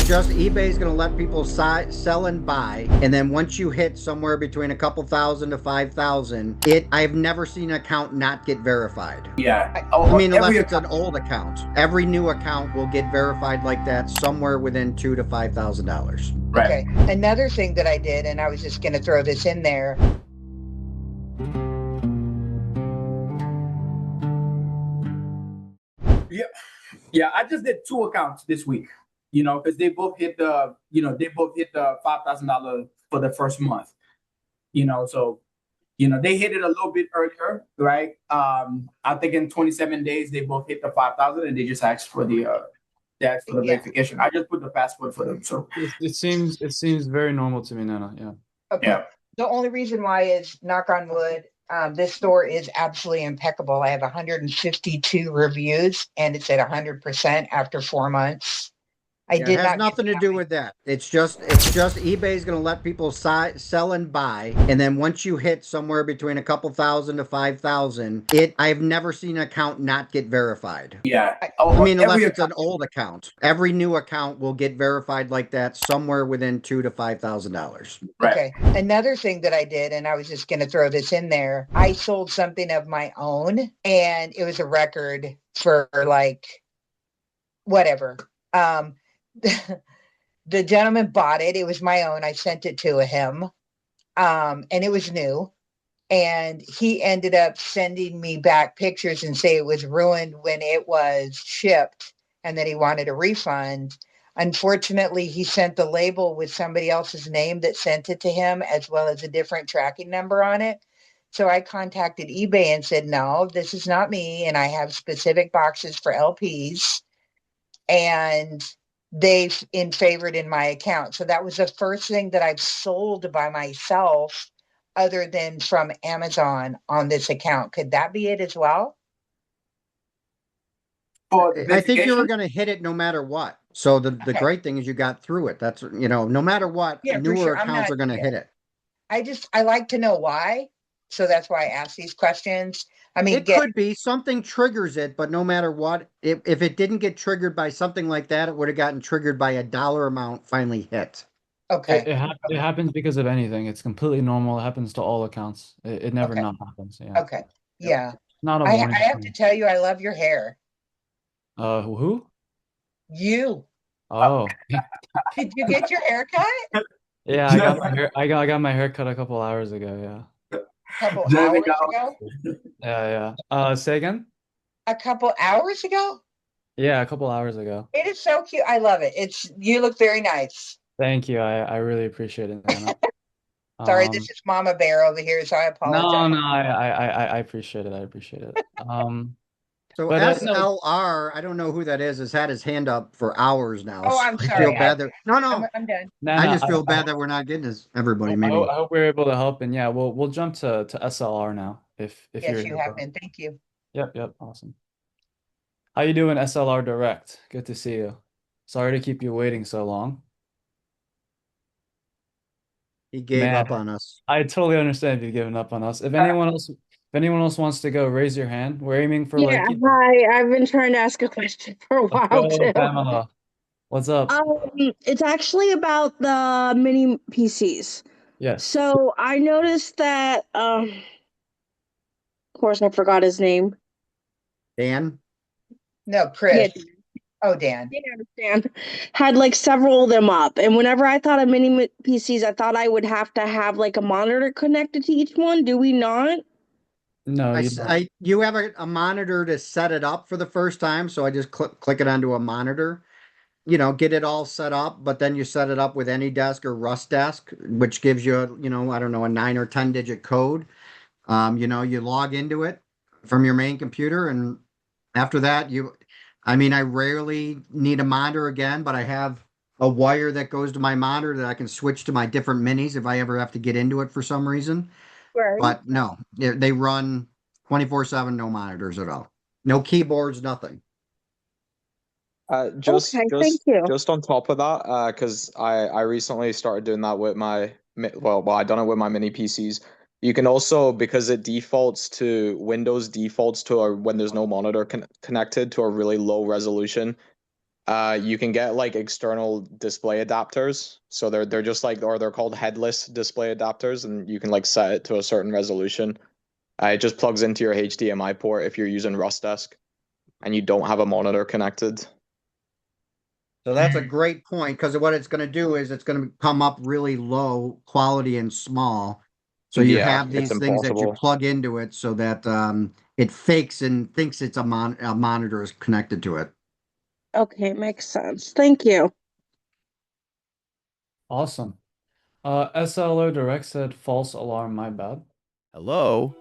just eBay's going to let people sell and buy, and then once you hit somewhere between a couple thousand to 5,000, I've never seen an account not get verified. Yeah. I mean, unless Every it's an account. old account. Every new account will get verified like that somewhere within $2,000 to $5,000. Right. Okay. Another thing that I did, and I was just going to throw this in there. Yeah. Yeah. I just did 2 accounts this week, because they both hit the $5,000 for the first month, so, they hit it a little bit earlier, right? I think in 27 days, they both hit the 5,000 and they just asked for the verification. I just put the password for them. So it seems very normal to me, Nana. Yeah. Okay. yeah. The only reason why is, knock on wood, this store is absolutely impeccable. I have 152 reviews, and it's at 100% after 4 months. It has nothing to do with that. It's just eBay's going to let people sell and buy, and then once you hit somewhere between a couple thousand to 5,000, I've never seen an account not get verified. Yeah. I mean, unless Every it's an account. old account. Every new account will get verified like that somewhere within $2,000 to $5,000. Right. Okay. Another thing that I did, and I was just going to throw this in there, I sold something of my own, and it was a record for like whatever. The gentleman bought it. It was my own. I sent it to him, and it was new. And he ended up sending me back pictures and say it was ruined when it was shipped and that he wanted a refund. Unfortunately, he sent the label with somebody else's name that sent it to him, as well as a different tracking number on it. So I contacted eBay and said, no, this is not me. And I have specific boxes for LPs. And they in favored in my account. So that was the first thing that I've sold by myself other than from Amazon on this account. Could that be it as well? For I think you were verification? going to hit it no matter what. So the Okay. great thing is you got through it. That's, no matter what, Yeah, for newer sure. accounts are going to hit it. I like to know why. So that's why I ask these questions. I mean, It could be something triggers it, but no matter what, if it didn't get triggered by something like that, it would have gotten triggered by a dollar amount finally hit. okay. It happens because of anything. It's completely normal. It happens to all accounts. It never Okay. not happens. Yeah. Okay. Yeah. Not a I warning. have to tell you, I love your hair. Who? You. Oh, Did you get your hair cut? yeah. I got my hair. I got my hair cut a couple hours ago. Yeah. A couple There we hours go. ago? Yeah. Say again? A couple hours ago? Yeah, a couple hours ago. It is so cute. I love it. You look very nice. Thank you. I really appreciate it, Nana. Sorry, Um, this is Mama Bear over here, so I apologize. no, I appreciate it. I appreciate it. So But no, SLR, I don't know who that is, has had his hand up for hours now. Oh, So I'm I sorry. feel bad that no, I'm done. I Nana, just feel bad that we're not getting this. Everybody, I maybe. hope we're able to help, and yeah, we'll jump to SLR now if Yes, you're you here, have bro. been. Thank you. Yep, awesome. How you doing, SLR Direct? Good to see you. Sorry to keep you waiting so long. He gave Man, up on us. I totally understand if you've given up on us. If anyone else wants to go, raise your hand. We're aiming for Yeah, like, hi. I've been trying to ask a question for a let's while go, too. Pamela. What's up? It's actually about the mini PCs. Yes. So I noticed that, of course, I forgot his name. Dan? No, Yeah, Chris. Oh, Dan. Dan had like several of them up, and whenever I thought of mini PCs, I thought I would have to have like a monitor connected to each one. Do we not? No, you don't. You have a monitor to set it up for the first time, so I just click it onto a monitor. Get it all set up, but then you set it up with AnyDesk or Rustdesk, which gives you, I don't know, a 9 or 10 digit code. You log into it from your main computer, and after that, I rarely need a monitor again, but I have a wire that goes to my monitor that I can switch to my different minis if I ever have to get into it for some reason. Right. But no, they run 24/7, no monitors at all. No keyboards, nothing. Just Okay, thank just you. just on top of that, because I recently started doing that with I done it with my mini PCs. You can also, because it defaults to Windows defaults to when there's no monitor connected to a really low resolution. You can get like external display adapters. So they're just like, or they're called headless display adapters, and you can like set it to a certain resolution. It just plugs into your HDMI port if you're using RustDesk and you don't have a monitor connected. So that's a great point because what it's going to do is it's going to come up really low quality and small. So you Yeah, have it's these things that you impossible. plug into it so that it fakes and thinks it's a monitor is connected to it. Okay, makes sense. Thank you. Awesome. SLO Direct said false alarm, my bad. Hello?